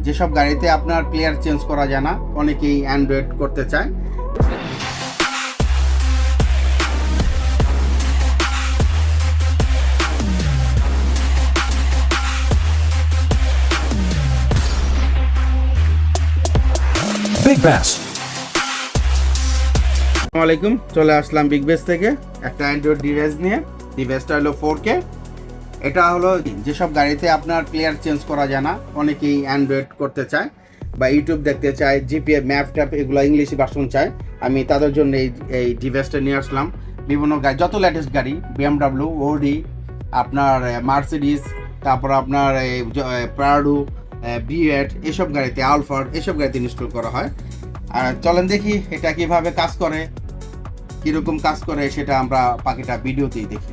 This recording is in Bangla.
যেসব গাড়িতে আপনার প্লেয়ার চেঞ্জ করা যায় না, অনেকেই অ্যান্ড্রয়েড করতে চায়। Big Bass. আসসালামু আলাইকুম, চলে আসলাম বিগ বেস থেকে একটা অ্যান্ড্রয়েড ডিভাইস নিয়ে। ডিভাইসটা হলো 4K। এটা হলো যেসব গাড়িতে আপনার প্লেয়ার চেঞ্জ করা যায় না, অনেকেই অ্যান্ড্রয়েড করতে চায় বা ইউটিউব দেখতে চায়, জিপিএস ম্যাপ ট্যাপ এগুলো ইংলিশ ভার্সন চায়। আমি তাদের জন্য এই ডিভাইসটা নিয়ে আসলাম। বিভিন্ন গাড়ি, যত লেটেস্ট গাড়ি, BMW, ওডি, আপনার মার্সিডিস, তারপর আপনার প্রাডো, বিএড, এসব গাড়িতে, আলফার্ড, এসব গাড়িতে ইনস্টল করা হয়। আর চলেন দেখি এটা কিভাবে কাজ করে, কীরকম কাজ করে সেটা আমরা বাকিটা ভিডিওতেই দেখি।